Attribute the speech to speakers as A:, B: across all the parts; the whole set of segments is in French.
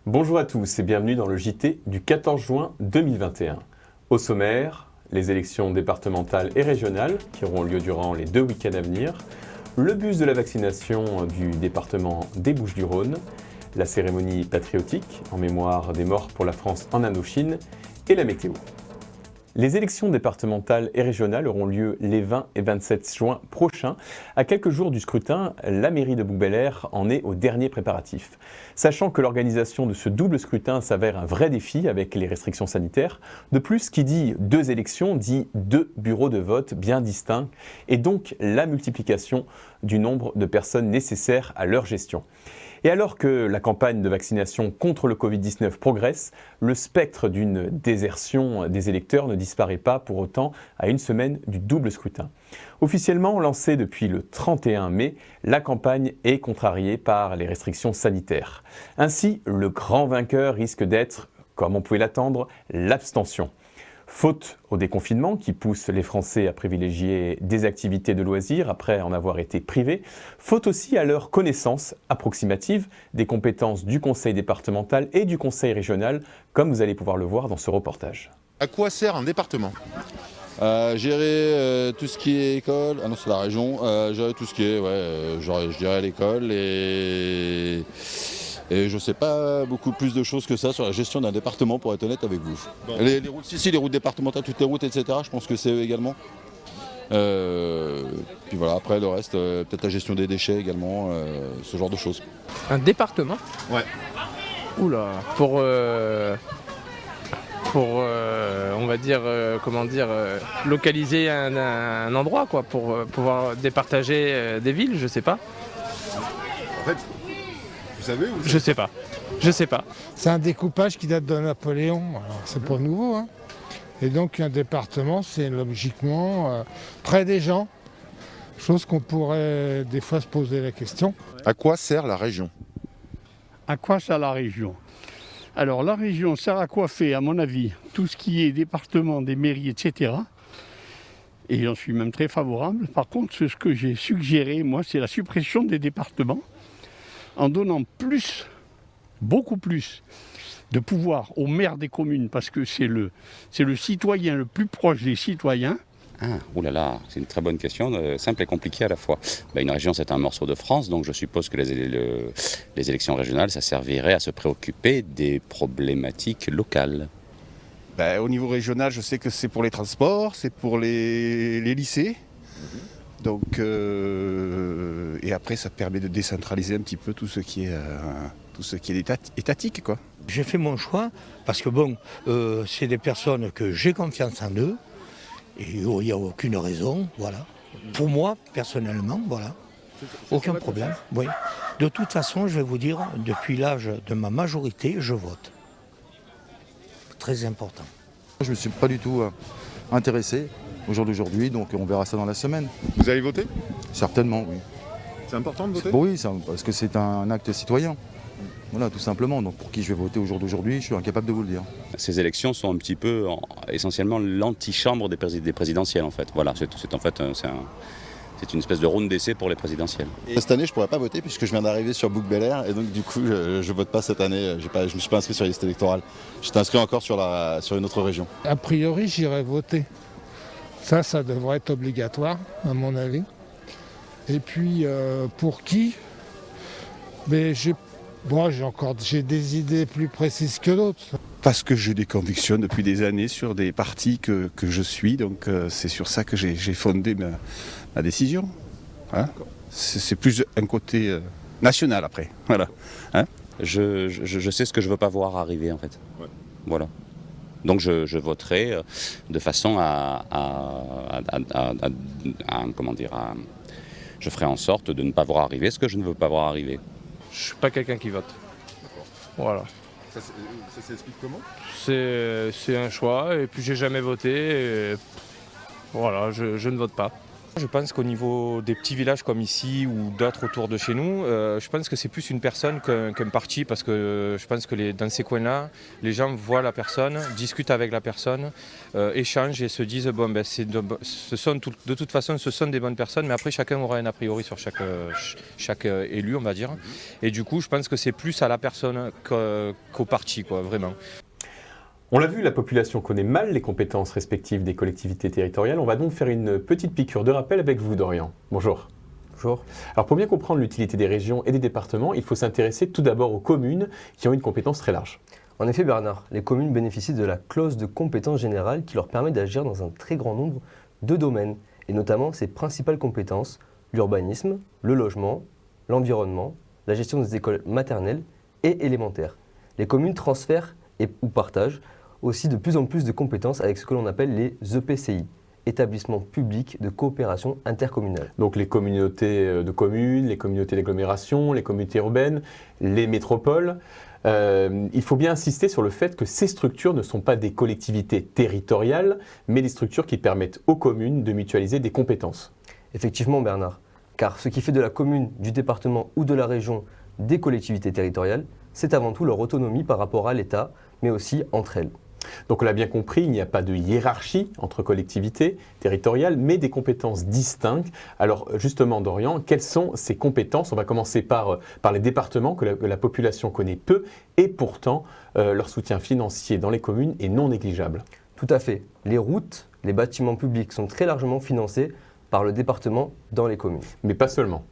A: Bonjour à tous et bienvenue dans le JT du 14 juin 2021. Au sommaire, les élections départementales et régionales qui auront lieu durant les 2 week-ends à venir, le bus de la vaccination du département des Bouches-du-Rhône, la cérémonie patriotique en mémoire des morts pour la France en Indochine et la météo. Les élections départementales et régionales auront lieu les 20 et 27 juin prochains. À quelques jours du scrutin, la mairie de Bouc-Bel-Air en est au dernier préparatif. Sachant que l'organisation de ce double scrutin s'avère un vrai défi avec les restrictions sanitaires, de plus, qui dit 2 élections dit 2 bureaux de vote bien distincts et donc la multiplication du nombre de personnes nécessaires à leur gestion. Et alors que la campagne de vaccination contre le Covid-19 progresse, le spectre d'une désertion des électeurs ne disparaît pas pour autant à une semaine du double scrutin. Officiellement lancée depuis le 31 mai, la campagne est contrariée par les restrictions sanitaires. Ainsi, le grand vainqueur risque d'être, comme on pouvait l'attendre, l'abstention. Faute au déconfinement qui pousse les Français à privilégier des activités de loisirs après en avoir été privés, faute aussi à leur connaissance approximative des compétences du conseil départemental et du conseil régional, comme vous allez pouvoir le voir dans ce reportage.
B: À quoi sert un département ?
C: Gérer tout ce qui est école, ah non c'est la région, gérer tout ce qui est, je dirais l'école et je sais pas beaucoup plus de choses que ça sur la gestion d'un département pour être honnête avec vous. Bon. Les routes, les routes départementales, toutes les routes, etc. Je pense que c'est eux également. Puis voilà, après le reste, peut-être la gestion des déchets également, ce genre de choses.
D: Un département ?
B: Ouais.
D: Oula, pour on va dire, localiser un endroit, quoi, pour pouvoir départager des villes, je sais pas.
B: En fait, vous savez ou...
D: Je sais pas.
E: C'est un découpage qui date de Napoléon, alors c'est pas nouveau. Hein. Et donc un département, c'est logiquement près des gens, chose qu'on pourrait des fois se poser la question.
B: À quoi sert la région ?
F: À quoi sert la région ? Alors la région sert à coiffer, à mon avis, tout ce qui est département, des mairies, etc. Et j'en suis même très favorable. Par contre, ce que j'ai suggéré, moi, c'est la suppression des départements en donnant beaucoup plus de pouvoir aux maires des communes, parce que c'est le citoyen le plus proche des citoyens.
G: Oulala, c'est une très bonne question, simple et compliquée à la fois. Une région, c'est un morceau de France, donc je suppose que les élections régionales, ça servirait à se préoccuper des problématiques locales.
H: Au niveau régional, je sais que c'est pour les transports, c'est pour les lycées. Donc, et après, ça permet de décentraliser un petit peu tout ce qui est étatique, quoi.
I: J'ai fait mon choix parce que c'est des personnes que j'ai confiance en eux et il n'y a aucune raison, voilà. Pour moi, personnellement, voilà, aucun problème. Oui. De toute façon, je vais vous dire, depuis l'âge de ma majorité, je vote. Très important.
C: Je ne me suis pas du tout intéressé au jour d'aujourd'hui, donc on verra ça dans la semaine.
B: Vous allez voter ?
C: Certainement, oui.
B: C'est important de voter ?
C: Oui, parce que c'est un acte citoyen. Voilà, tout simplement. Donc pour qui je vais voter au jour d'aujourd'hui, je suis incapable de vous le dire.
G: Ces élections sont un petit peu, essentiellement, l'antichambre des présidentielles, en fait. Voilà, c'est une espèce de round d'essai pour les présidentielles.
C: Et cette année, je ne pourrais pas voter puisque je viens d'arriver sur Bouc-Bel-Air et donc du coup, je ne vote pas cette année. Je ne me suis pas inscrit sur la liste électorale. J'étais inscrit encore sur une autre région.
E: A priori, j'irai voter. Ça devrait être obligatoire, à mon avis. Et puis, pour qui ? J'ai des idées plus précises que d'autres.
H: Parce que j'ai des convictions depuis des années sur des partis que je suis, donc c'est sur ça que j'ai fondé ma décision. Hein ? C'est plus un côté national après. Voilà. Hein ?
G: Je sais ce que je ne veux pas voir arriver, en fait. Ouais. Voilà. Donc je voterai de façon je ferai en sorte de ne pas voir arriver ce que je ne veux pas voir arriver.
D: Je suis pas quelqu'un qui vote. Voilà.
B: Ça s'explique comment ?
D: C'est un choix, et puis j'ai jamais voté. Et voilà, je ne vote pas.
J: Je pense qu'au niveau des petits villages comme ici ou d'autres autour de chez nous, je pense que c'est plus une personne qu'un parti, parce que je pense que dans ces coins-là, les gens voient la personne, discutent avec la personne, échangent et se disent bon, ben, de toute façon ce sont des bonnes personnes, mais après chacun aura un a priori sur chaque élu, on va dire. Et du coup, je pense que c'est plus à la personne qu'au parti, quoi, vraiment.
A: On l'a vu, la population connaît mal les compétences respectives des collectivités territoriales. On va donc faire une petite piqûre de rappel avec vous, Dorian. Bonjour.
K: Bonjour.
A: Alors pour bien comprendre l'utilité des régions et des départements, il faut s'intéresser tout d'abord aux communes qui ont une compétence très large.
K: En effet, Bernard, les communes bénéficient de la clause de compétence générale qui leur permet d'agir dans un très grand nombre de domaines, et notamment ses principales compétences, l'urbanisme, le logement, l'environnement, la gestion des écoles maternelles et élémentaires. Les communes transfèrent ou partagent aussi de plus en plus de compétences avec ce que l'on appelle les EPCI, établissements publics de coopération intercommunale.
A: Donc les communautés de communes, les communautés d'agglomération, les communautés urbaines, les métropoles. Il faut bien insister sur le fait que ces structures ne sont pas des collectivités territoriales, mais des structures qui permettent aux communes de mutualiser des compétences.
K: Effectivement, Bernard, car ce qui fait de la commune, du département ou de la région des collectivités territoriales, c'est avant tout leur autonomie par rapport à l'État, mais aussi entre elles.
A: Donc on l'a bien compris, il n'y a pas de hiérarchie entre collectivités territoriales, mais des compétences distinctes. Alors justement, Dorian, quelles sont ces compétences? On va commencer par les départements que la population connaît peu, et pourtant leur soutien financier dans les communes est non négligeable.
K: Tout à fait. Les routes, les bâtiments publics sont très largement financés par le département dans les communes.
A: Mais pas seulement.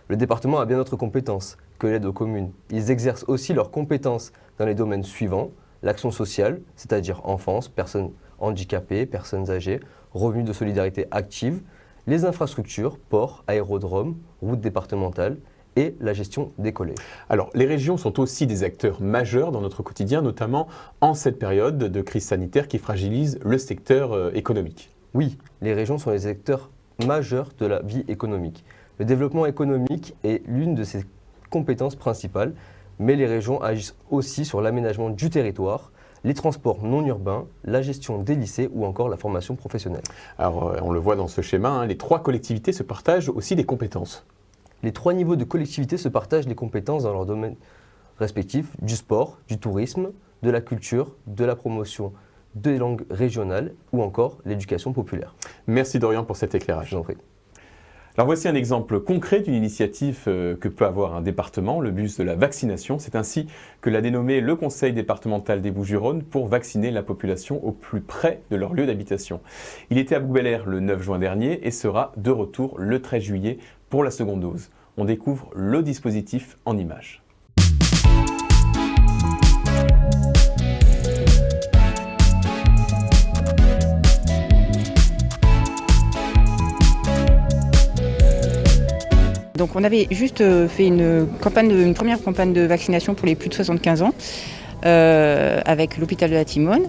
K: Le département a bien d'autres compétences que l'aide aux communes. Ils exercent aussi leurs compétences dans les domaines suivants: l'action sociale, c'est-à-dire enfance, personnes handicapées, personnes âgées, revenus de solidarité active, les infrastructures, ports, aérodromes, routes départementales et la gestion des collèges.
A: Alors, les régions sont aussi des acteurs majeurs dans notre quotidien, notamment en cette période de crise sanitaire qui fragilise le secteur économique.
K: Oui, les régions sont les acteurs majeurs de la vie économique. Le développement économique est l'une de ses compétences principales, mais les régions agissent aussi sur l'aménagement du territoire, les transports non urbains, la gestion des lycées ou encore la formation professionnelle.
A: Alors, on le voit dans ce schéma, les trois collectivités se partagent aussi des compétences.
K: Les trois niveaux de collectivités se partagent les compétences dans leurs domaines respectifs: du sport, du tourisme, de la culture, de la promotion des langues régionales ou encore l'éducation populaire.
A: Merci Dorian pour cet éclairage.
K: Je vous en prie.
A: Alors voici un exemple concret d'une initiative que peut avoir un département, le bus de la vaccination. C'est ainsi que l'a dénommé le Conseil départemental des Bouches-du-Rhône pour vacciner la population au plus près de leur lieu d'habitation. Il était à Bouc-Bel-Air le 9 juin dernier et sera de retour le 13 juillet pour la seconde dose. On découvre le dispositif en images.
L: Donc on avait juste fait une première campagne de vaccination pour les plus de 75 ans avec l'hôpital de la Timone.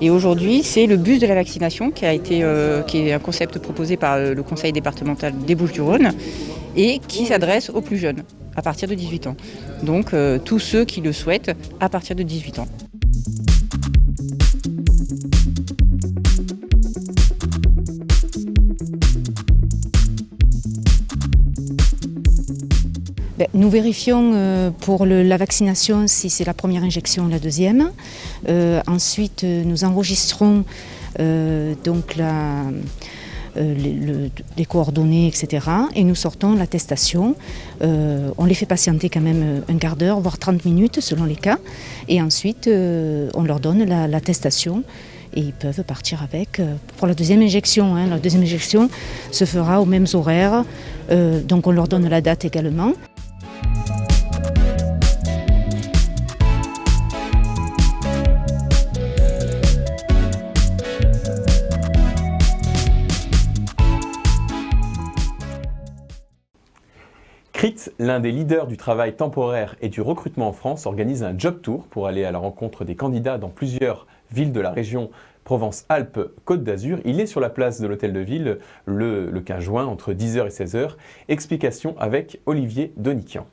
L: Et aujourd'hui, c'est le bus de la vaccination qui est un concept proposé par le conseil départemental des Bouches-du-Rhône et qui s'adresse aux plus jeunes, à partir de 18 ans. Donc tous ceux qui le souhaitent à partir de 18 ans.
M: Nous vérifions pour la vaccination si c'est la première injection ou la deuxième. Ensuite, nous enregistrons donc les coordonnées, etc. Et nous sortons l'attestation. On les fait patienter quand même un quart d'heure, voire 30 minutes selon les cas. Et ensuite, on leur donne l'attestation. Et ils peuvent partir avec pour la deuxième injection. La deuxième injection se fera aux mêmes horaires. Donc on leur donne la date également.
A: CRIT, l'un des leaders du travail temporaire et du recrutement en France, organise un job tour pour aller à la rencontre des candidats dans plusieurs villes de la région Provence-Alpes-Côte d'Azur. Il est sur la place de l'Hôtel de Ville le 15 juin entre 10h et 16h. Explication avec Olivier Doniquian.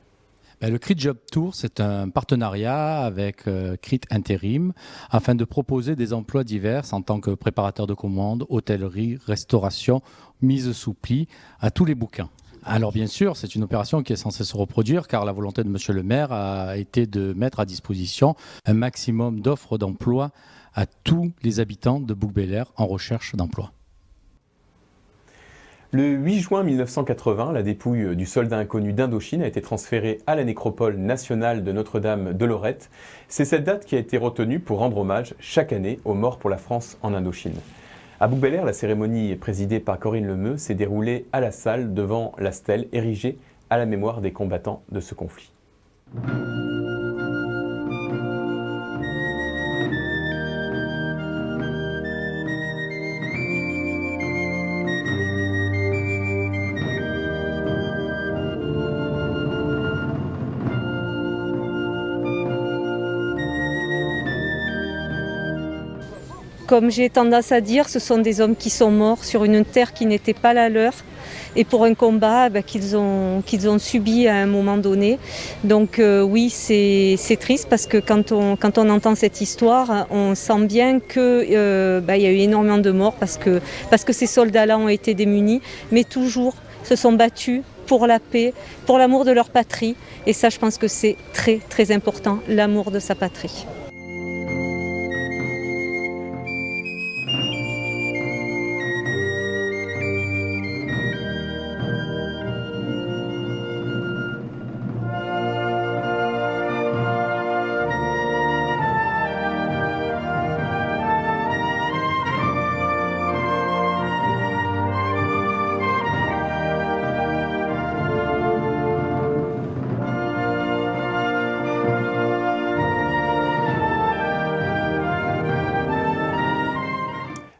N: Le CRIT Job Tour, c'est un partenariat avec CRIT Intérim afin de proposer des emplois divers en tant que préparateur de commandes, hôtellerie, restauration, mise sous pli à tous les bouquins. Alors bien sûr, c'est une opération qui est censée se reproduire car la volonté de Monsieur le maire a été de mettre à disposition un maximum d'offres d'emploi à tous les habitants de Bouc-Bel-Air en recherche d'emploi.
A: Le 8 juin 1980, la dépouille du soldat inconnu d'Indochine a été transférée à la nécropole nationale de Notre-Dame de Lorette. C'est cette date qui a été retenue pour rendre hommage chaque année aux morts pour la France en Indochine. À Bouc-Bel-Air, la cérémonie présidée par Corinne Lemeu s'est déroulée à la salle devant la stèle érigée à la mémoire des combattants de ce conflit.
O: Comme j'ai tendance à dire, ce sont des hommes qui sont morts sur une terre qui n'était pas la leur et pour un combat qu'ils ont subi à un moment donné. Donc oui, c'est triste parce que quand on entend cette histoire, on sent bien qu'il y a eu énormément de morts parce que ces soldats-là ont été démunis, mais toujours se sont battus pour la paix, pour l'amour de leur patrie. Et ça, je pense que c'est très très important, l'amour de sa patrie.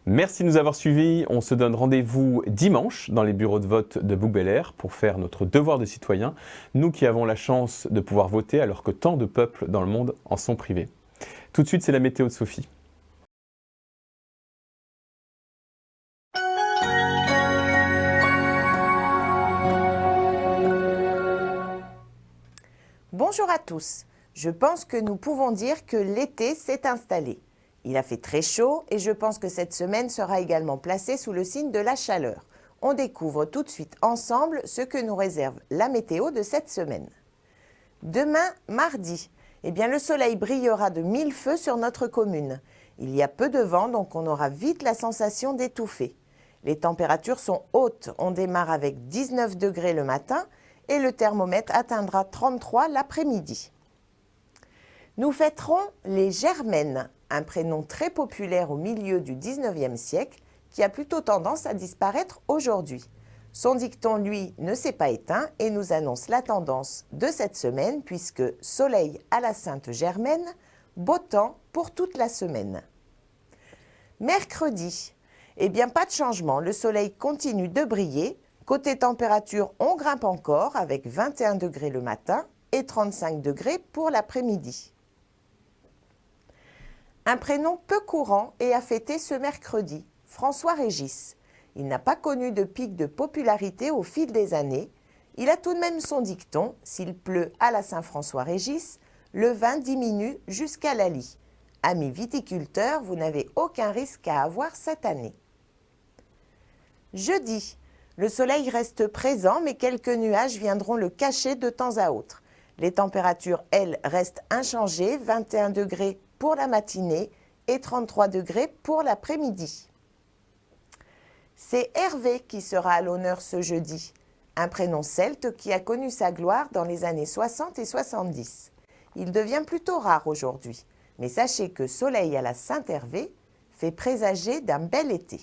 A: Merci de nous avoir suivis. On se donne rendez-vous dimanche dans les bureaux de vote de Bouc-Bel-Air pour faire notre devoir de citoyen, nous qui avons la chance de pouvoir voter alors que tant de peuples dans le monde en sont privés. Tout de suite, c'est la météo de Sophie.
P: Bonjour à tous. Je pense que nous pouvons dire que l'été s'est installé. Il a fait très chaud et je pense que cette semaine sera également placée sous le signe de la chaleur. On découvre tout de suite ensemble ce que nous réserve la météo de cette semaine. Demain, mardi, le soleil brillera de 1000 feux sur notre commune. Il y a peu de vent, donc on aura vite la sensation d'étouffer. Les températures sont hautes. On démarre avec 19 degrés le matin et le thermomètre atteindra 33 l'après-midi. Nous fêterons les Germaines, un prénom très populaire au milieu du 19e siècle qui a plutôt tendance à disparaître aujourd'hui. Son dicton, lui, ne s'est pas éteint et nous annonce la tendance de cette semaine puisque soleil à la Sainte Germaine, beau temps pour toute la semaine. Mercredi, pas de changement, le soleil continue de briller. Côté température, on grimpe encore avec 21 degrés le matin et 35 degrés pour l'après-midi. Un prénom peu courant est à fêter ce mercredi, François Régis. Il n'a pas connu de pic de popularité au fil des années. Il a tout de même son dicton, s'il pleut à la Saint-François-Régis, le vin diminue jusqu'à la lie. Amis viticulteurs, vous n'avez aucun risque à avoir cette année. Jeudi, le soleil reste présent, mais quelques nuages viendront le cacher de temps à autre. Les températures, elles, restent inchangées, 21 degrés pour la matinée et 33 degrés pour l'après-midi. C'est Hervé qui sera à l'honneur ce jeudi, un prénom celte qui a connu sa gloire dans les années 60 et 70. Il devient plutôt rare aujourd'hui, mais sachez que soleil à la Saint-Hervé fait présager d'un bel été.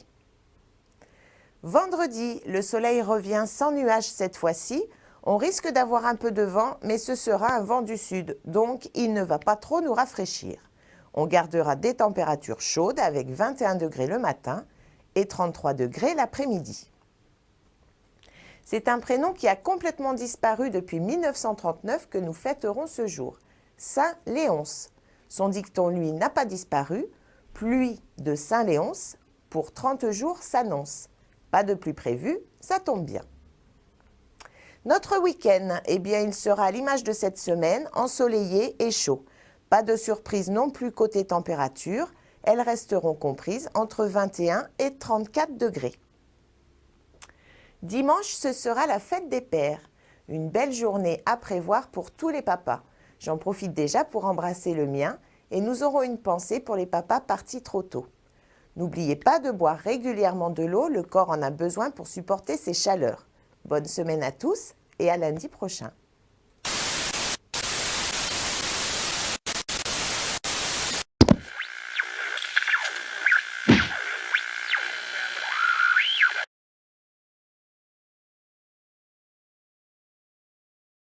P: Vendredi, le soleil revient sans nuages cette fois-ci. On risque d'avoir un peu de vent, mais ce sera un vent du sud, donc il ne va pas trop nous rafraîchir. On gardera des températures chaudes avec 21 degrés le matin et 33 degrés l'après-midi. C'est un prénom qui a complètement disparu depuis 1939 que nous fêterons ce jour. Saint Léonce. Son dicton, lui, n'a pas disparu. Pluie de Saint Léonce, pour 30 jours s'annonce. Pas de pluie prévue, ça tombe bien. Notre week-end, eh bien, il sera à l'image de cette semaine, ensoleillé et chaud. Pas de surprise non plus côté température, elles resteront comprises entre 21 et 34 degrés. Dimanche, ce sera la fête des pères. Une belle journée à prévoir pour tous les papas. J'en profite déjà pour embrasser le mien et nous aurons une pensée pour les papas partis trop tôt. N'oubliez pas de boire régulièrement de l'eau, le corps en a besoin pour supporter ces chaleurs. Bonne semaine à tous et à lundi prochain.